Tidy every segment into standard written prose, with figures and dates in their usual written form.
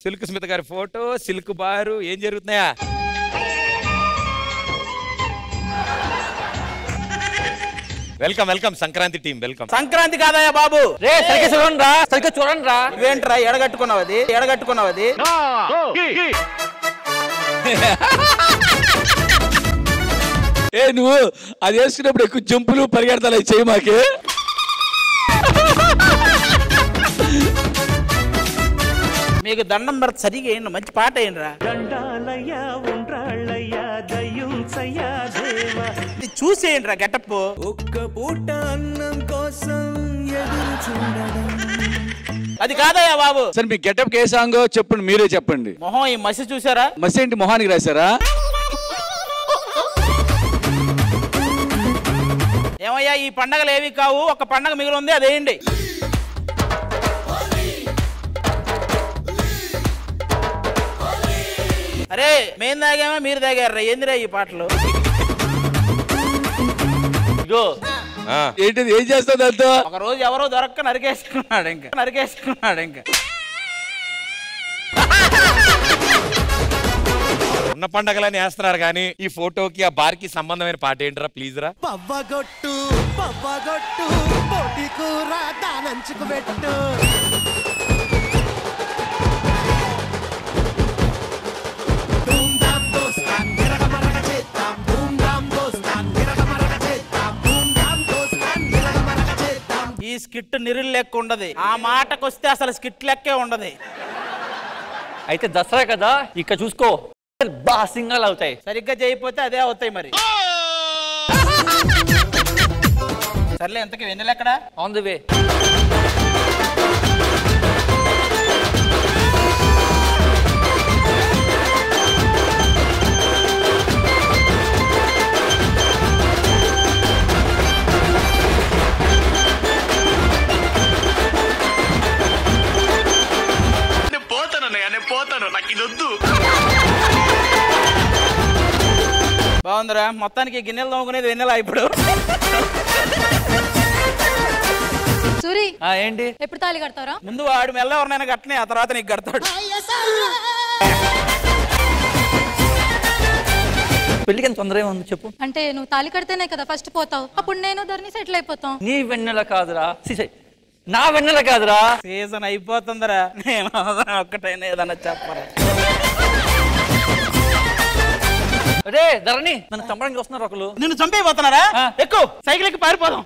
Silk Smitha గారి photo, silk బారు ఏం జరుగుతున్నాయా? Welcome welcome Sankranti team welcome. Sankranti కాదయ్యా బాబు. రే సరిగ్గా చూడండి రా, సరిగ్గా చూడండి రా. ఇవేంట్రా ఎడగట్టుకున్నావది? ఏ నువ్వు అది వేసుకున్నప్పుడు ఎక్కువ జంపులు పరిగెడతాయి చెయ్యి మాకే. మీకు దండం పెడత సరిగా ఏంటి, మంచి పాట ఏంట్రా. చూసేయండిరా గెటప్. ఒక్క పూట అన్నం కోసం ఎదురు చూడడం. అది కాదయ్యా బాబు. సరే మీ గెటప్ ఏ సాంగ్ చెప్పండి, మీరే చెప్పండి. మొహం ఈ మసి చూసారా? మసి ఏంటి మొహానికి రాశారా? ఏమయ్యా ఈ పండగలు ఏవి కావు, ఒక పండగ మిగిలి ఉంది అదేంటి? అరే మేము తాగామా మీరు తాగారా? ఏందిరా ఈ పాటలు? ఏంటిది ఏం చేస్తుంది అంతా? ఒక రోజు ఎవరో దొరక్క నరికేసుకున్నాడు ఇంకా. ఉన్న పండగలని వేస్తున్నారు కానీ ఈ ఫోటోకి ఆ బార్కి సంబంధమైన పాట ఏంట్రా ప్లీజ్ రా. పవ్వగొట్టు పోటీ కూర దానంచుకు పెట్టు. ఈ స్కిట్ నిరులు లెక్క ఉండదు. ఆ మాటకొస్తే అసలు స్కిట్ లెక్కే ఉండదు. అయితే దసరా కదా, ఇక్కడ చూసుకో బాగా సింగాలు అవుతాయి. సరిగ్గా చేయకపోతే అదే అవుతాయి మరి. సర్లే ఎంతకి వెన్నెల ఎక్కడ? On the way. బాగుందిరా. మొత్తానికి గిన్నెలు తోముకునేది వెన్నెలా ఇప్పుడు. సూరి ఏంటి ఎప్పుడు తాళి కడతారా? ముందు వాడు మెల్ల ఎవరినైనా కట్టనే, ఆ తర్వాత నీకు కడతాడు. పెళ్లికి ఎంత తొందర ఏముంది చెప్పు. అంటే నువ్వు తాళి కడితేనే కదా ఫస్ట్ పోతావు, అప్పుడు నేను ధరణి సెటిల్ అయిపోతాం. నీ వెన్నెల కాదురా, నా వెన్నెల కాదురా. సీజన్ అయిపోతుందిరా. నేను ఒక్కటైనా ఏదన్నా చెప్పరా? అరే ధరణి, నన్ను చంపడానికి వస్తున్నారు ఒకరు. నిన్ను చంపేపోతున్నారా? ఎక్కువ సైకిల్ ఎక్కి పారిపోదాం.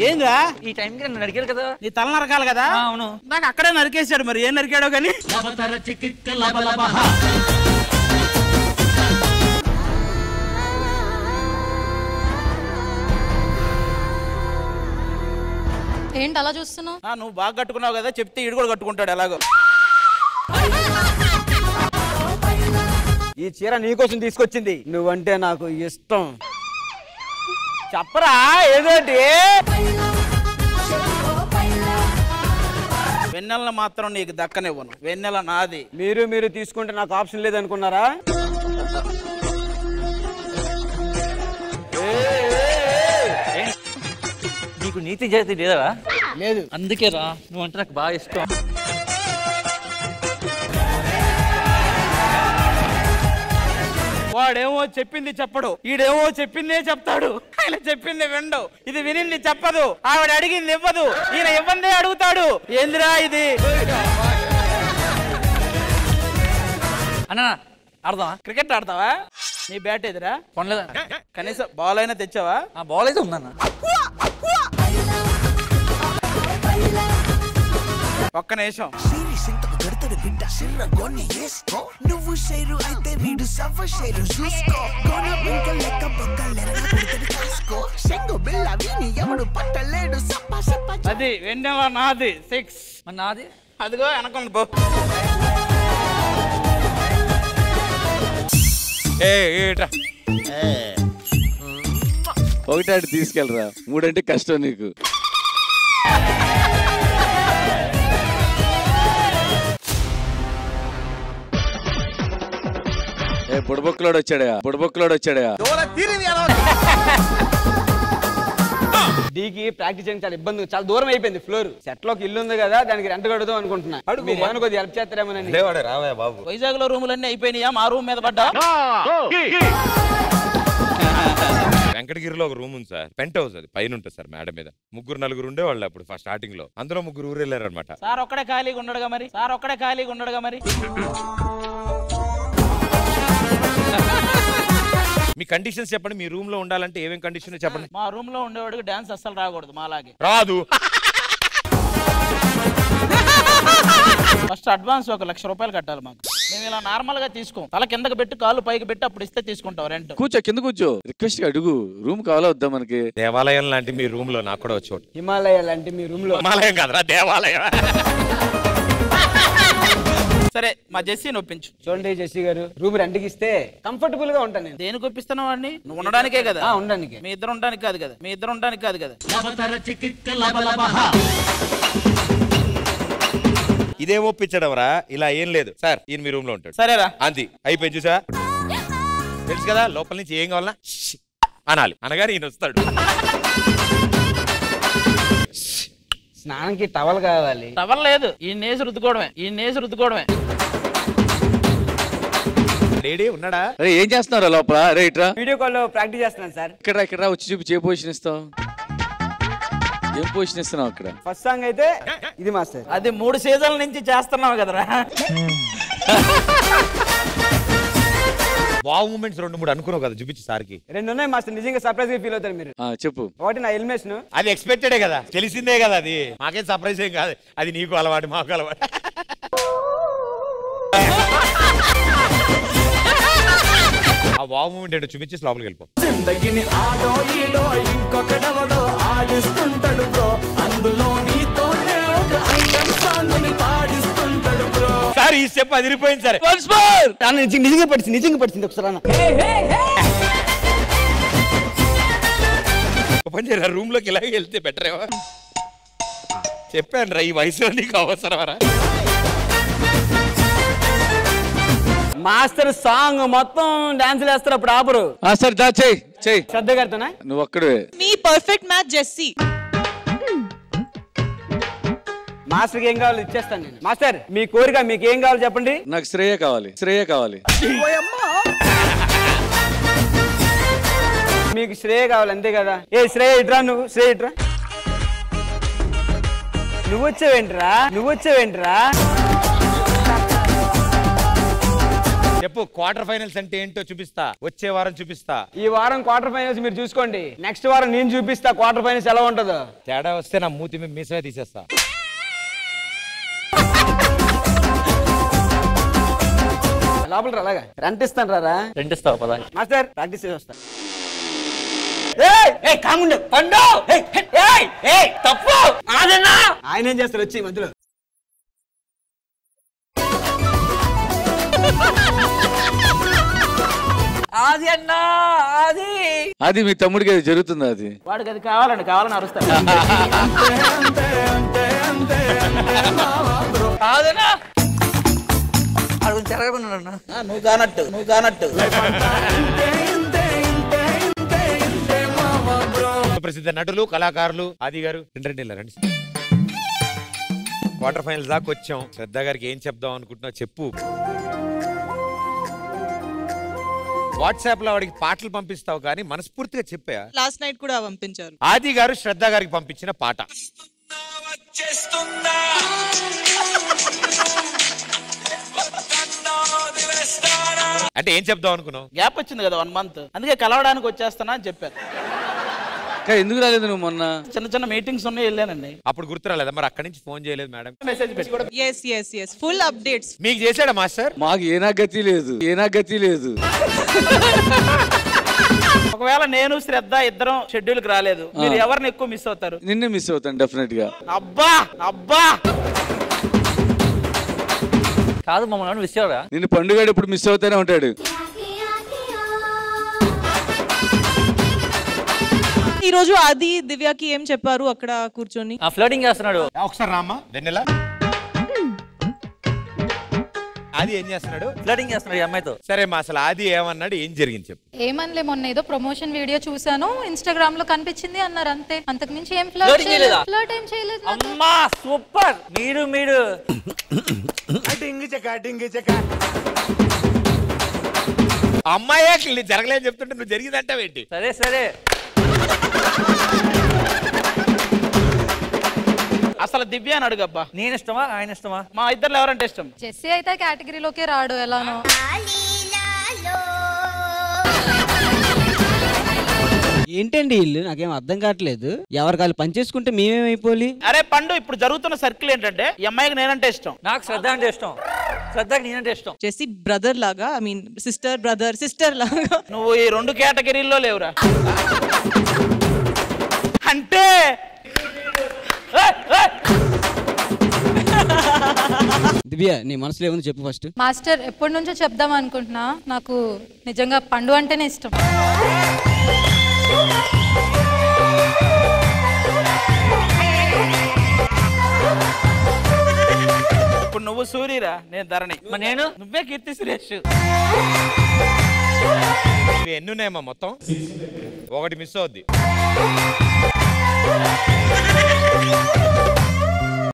ఏంగా ఈ టైంకి నన్ను అడిగారు కదా, నీ తల నరకాలి కదా. అవును, నాకు అక్కడే నరికేశాడు. మరి ఏం నరికాడో కానీ. ఏంటి అలా చూస్తున్నావు? నువ్వు బాగా కట్టుకున్నావు కదా, చెప్తే ఈడు కూడా కట్టుకుంటాడు ఎలాగో. ఈ చీర నీకోసం తీసుకొచ్చింది. నువ్వంటే నాకు ఇష్టం. చెప్పరా ఏదోటి. వెన్నెలను మాత్రం నీకు దక్కనివ్వను. వెన్నెల నాది. మీరు తీసుకుంటే నాకు ఆప్షన్ లేదనుకున్నారా? నీకు నీతి జాతి లేదరా? లేదు. అందుకే రా, నువ్వు అంటే నాకు బాగా ఇష్టం. వాడేమో చెప్పింది చెప్పడు, ఈడేమో చెప్పిందే చెప్తాడు. ఆయన చెప్పింది వినడు, ఇది వినింది చెప్పదు. ఆవిడ అడిగింది ఇవ్వదు, ఈయన ఇవ్వందే అడుగుతాడు. ఏందిరా ఇది? అన్నా ఆడదామా? క్రికెట్ ఆడతావా? నీ బ్యాట్ ఎదురా కొనలేదా? కనీసం బాల్ అయినా తెచ్చావా? బాల్ అయితే ఉందన్న. ఒక్క నిమిషం. నువ్వు షేరు అయితే వీడు సవ్వ షేరు చూసుకో. అది వెన్నెల నాది 6. నాది అదిగో వెనకొంది పో. ఒకటాడు తీసుకెళ్ళరా, 3 అంటే కష్టం నీకు. బుడబొక్కలోడు వచ్చాడా? డీకి ప్రాక్టీస్ చేయడానికి చాలా ఇబ్బంది, చాలా దూరం అయిపోయింది ఫ్లోర్. సెట్ లోకి ఇల్లు ఉంది కదా, దానికి రెంట్ కడదాం అనుకుంటున్నా. మీరు ఏమైనా కొద్దిగా హెల్ప్ చేస్తారేమోనని. రావయ్య బాబు. వైజాగ్ లో రూములన్నీ అయిపోయినాయా? మా రూమ్ మీద పడ్డా? వెంకటగిరిలో ఒక రూమ్ ఉంది సార్, పెంట్ హౌస్, అది పైన ఉంటుంది సార్, మేడ మీద 3-4 ఉండేవాళ్ళు అప్పుడు ఫస్ట్ స్టార్టింగ్ లో. అందులో 3 ఊరు వెళ్ళారు అనమాట. సార్ ఒక్కడే ఖాళీగా ఉండడుగా మరి, సార్ ఒక్కడే ఖాళీగా ఉండడుగా మరి. మీ కండిషన్స్ చెప్పండి, మీ రూమ్ లో ఉండాలంటే ఏమేం కండిషన్ చెప్పండి. మా రూమ్ లో ఉండేవాడికి డాన్స్ అస్సలు రాకూడదు, మాలాగే రాదు. ఫస్ట్ అడ్వాన్స్ 1,00,000 రూపాయలు కట్టాలి మాకు. మేము ఇలా నార్మల్ గా తీసుకోం, తల కిందకి పెట్టి కాళ్ళు పైకి పెట్టి అప్పుడు ఇస్తే తీసుకుంటాం రెంట్. కూర్చో, కింద కూర్చో, రిక్వెస్ట్ అడుగు. రూమ్ కావాలా వద్దా మనకి? దేవాలయం లాంటి మీ రూమ్ లో నాకు కూడా వచ్చి. హిమాలయాలు అంటే మీ రూమ్ లో? హిమాలయం కాదురా, దేవాలయం. సరే మా జెస్సీని ఒప్పించు. చూడండి జెస్సీ గారు, రూమ్ రెంట్కి ఇస్తే కంఫర్టబుల్ గా ఉంటాను నేను. దేనికి ఒప్పిస్తున్నావు వాడిని? నువ్వు ఉండడానికే కదా. ఉండడానికి. మీ ఇద్దరు ఉండడానికి కాదు కదా, మీ ఇద్దరు ఉండడానికి కాదు కదా. ఇదే ఒప్పించడం రా, ఇలా ఏం లేదు సార్. ఈయన మీ రూమ్ లో ఉంటాడు. సరేరా, అంతే అయిపోయింది. చూసా, తెలుసు కదా లోపల నుంచి ఏం కావాలన్నా అనాలి, అనగానే ఈయన వస్తాడు. స్నానంకి టవల్ కావాలి. టవల్ లేదు, ఈ నేసి రుద్దుకోవడమే, ఈ నేసి రుద్దుకోవడమే. లేడీ ఉన్నాడా? అరే ఏం చేస్తున్నారా లోపల? రే ఇట్రా. వీడియో కాల్ లో ప్రాక్టీస్ చేస్తున్నాను సార్. ఇక్కడ వచ్చి చూపి, ఏ పొజిషన్ ఇస్తావు? ఏం పొజిషన్ ఇస్తున్నావు అక్కడ? ఫస్ట్ సాంగ్ అయితే ఇది మాస్టర్. అది 3 సీజన్ల నుంచి చేస్తున్నావు కదరా. వావ్ మూమెంట్స్ 2-3 అనుకున్నావు కదా, చూపించి సార్కి. 2 ఉన్నాయి మాస్టర్, నిజంగా సర్ప్రైజ్ గా ఫీల్ అవుతారు మీరు. చెప్పు. ఒకటి నా ఎలిమినేషన్. అది ఎక్స్పెక్టెడే కదా, తెలిసిందే కదా, అది మాకేం సర్ప్రైజ్ ఏం కాదు. అది నీకు అలవాటు, మాకు అలవాటు. ఆ వావ్ మూమెంట్ ఏంటో చూపించేసి లోపలికి వెళ్ళిపో. సార్ ఈ స్టెప్ అదిరిపోయింది సార్. నిజంగా పడిచింది ఒకసారి. రూమ్ లోకి ఇలాగే వెళ్తే బెటర్ ఏమో. చెప్పాను రా, ఈ వయసులో నీకు అవసరమరా? మాస్టర్ సాంగ్ మొత్తం డాన్స్ వేస్తారు, అప్పుడు ఆపరు. సార్ దా చెయ్యి శ్రద్ధ గారితోనా? నువ్వు ఒక్కడే. మీ పర్ఫెక్ట్ మ్యాచ్ జెస్సీ. మాస్టర్కి ఏం కావాలో ఇచ్చేస్తాను నేను. మాస్టర్ మీ కోరిక, మీకు ఏం కావాలో చెప్పండి. నాకు శ్రేయ కావాలి. మీకు శ్రేయ కావాలి అంతే కదా. ఏ శ్రేయ ఇట్రా, నువ్వు శ్రేయ ఇట్రా. నువ్వు వచ్చావేంట్రా? చెప్పు, క్వార్టర్ ఫైనల్స్ అంటే ఏంటో చూపిస్తా, వచ్చే వారం చూపిస్తా. ఈ వారం క్వార్టర్ ఫైనల్స్ మీరు చూసుకోండి, నెక్స్ట్ వారం నేను చూపిస్తా క్వార్టర్ ఫైనల్స్ ఎలా ఉంటుందో. తేడా వస్తే నా మూతి మీద మీసమే తీసేస్తా. లోపల అలాగా రెంట్ ఇస్తాను రా. రెంట్ ఇస్తావు పదా? మాస్టర్ ప్రాక్టీస్ చేసి వస్తా. ఆయన ఏం చేస్తారు వచ్చి మధ్యలో? అది మీ తమ్ముడికి అది జరుగుతుందా? అది వాడికి అది కావాలని అరుస్తాడు. నువ్వు కానట్టు. ప్రసిద్ధ నటులు, కళాకారులు ఆది గారు రండి. క్వార్టర్ ఫైనల్స్ దాకా వచ్చాం. శ్రద్ధ గారికి ఏం చెప్దాం అనుకుంటున్నావు చెప్పు. వాట్సాప్ లో వాడికి పాటలు పంపిస్తావు కానీ మనస్ఫూర్తిగా చెప్పా. లాస్ట్ నైట్ కూడా పంపించారు. ఆది గారు శ్రద్ధ గారికి పంపించిన పాట. అంటే ఏం చెప్దాం అనుకున్నావు? గ్యాప్ వచ్చింది కదా 1 month, అందుకే కలవడానికి వచ్చేస్తానా అని చెప్పారు. ఎందుకు రాలేదు నువ్వు? మొన్న చిన్న మీటింగ్స్ ఉన్నాయి, వెళ్ళానండి. అప్పుడు గుర్తు రాలేదా? మరి అక్కడి నుంచి ఫోన్ చేయలేదు మేడం? మెసేజ్ పెట్టి yes ఫుల్ అప్డేట్స్ మీకు చేశాడా మాస్టర్? మాకు ఏనా గతి లేదు. ఒకవేళ నేను శ్రద్ధ ఇద్దరం షెడ్యూల్ కి రాలేదు, మీరు ఎవరిని ఎక్కువ మిస్ అవుతారు? నిన్నే మిస్ అవుతాను డెఫినెట్ గా. అబ్బా కాదు మమ్మల్ని మిస్ అవ్వరా? నిన్ను పండుగ ఎప్పుడు మిస్ అవుతానే ఉంటాడు. ఈ రోజు ఆది దివ్యకి ఏం చెప్పారు అక్కడ కూర్చొని? ఫ్లర్టింగ్ చేస్తున్నాడు. ఒకసారి రామ్మా వెన్నెల. ఆది ఏం చేస్తున్నాడు? ఫ్లర్టింగ్ చేస్తున్నాడు ఈ అమ్మాయితో. సరే మా అసలు ఆది ఏమన్నాడు, ఏం జరిగింది చెప్పు. ఏమనలే, మొన్న ఏదో ప్రమోషన్ వీడియో చూసాను, ఇన్స్టాగ్రామ్ లో కనిపించింది అన్నారు అంతే. అంతకు మించి ఏం Flirting ఫ్లర్ట్ చేయలేదా? ఫ్లర్ట్ ఏం చేయలేదు నాతో. అమ్మా సూపర్. మీరు అమ్మాయే జరగలేని చెప్తుంటే నువ్వు జరిగిందంటావేంటి? సరే అసలు దివ్య అని అడుగబ్బా. నేను ఇష్టమా ఆయన ఇష్టమా? మా ఇద్దరు ఎవరంటే ఇష్టం? జెస్సీ అయితే కేటగిరీలోకే రాడు ఎలానో. ఏంటండి ఇల్లు నాకేం అర్థం కావట్లేదు. ఎవరి కాళ్ళు పనిచేసుకుంటే మేమేమైపోలి? అరే పండు, ఇప్పుడు జరుగుతున్న సర్కిల్ ఏంటంటే ఈ అమ్మాయికి నేనంటే ఇష్టం, నాకు శ్రద్ధ అంటే ఇష్టం, శ్రద్ధకి నేనంటే ఇష్టం. జెస్సీ బ్రదర్ లాగా, I mean sister brother sister లాగా. నువ్వు ఈ 2 కేటగిరీల్లో లేవురా. అంటే దివ్య నీ మనసులో ఏముంది చెప్పు ఫస్ట్. మాస్టర్ ఎప్పటి నుంచో చెప్దాం అనుకుంటున్నా, నాకు నిజంగా పండు అంటేనే ఇష్టం. ఇప్పుడు నువ్వు సూర్యరా, నేను ధరణి. మరి నేను? నువ్వే కీర్తి సురేష్. ఎన్ని ఉన్నాయమ్మా మొత్తం? ఒకటి మిస్ అవుద్ది.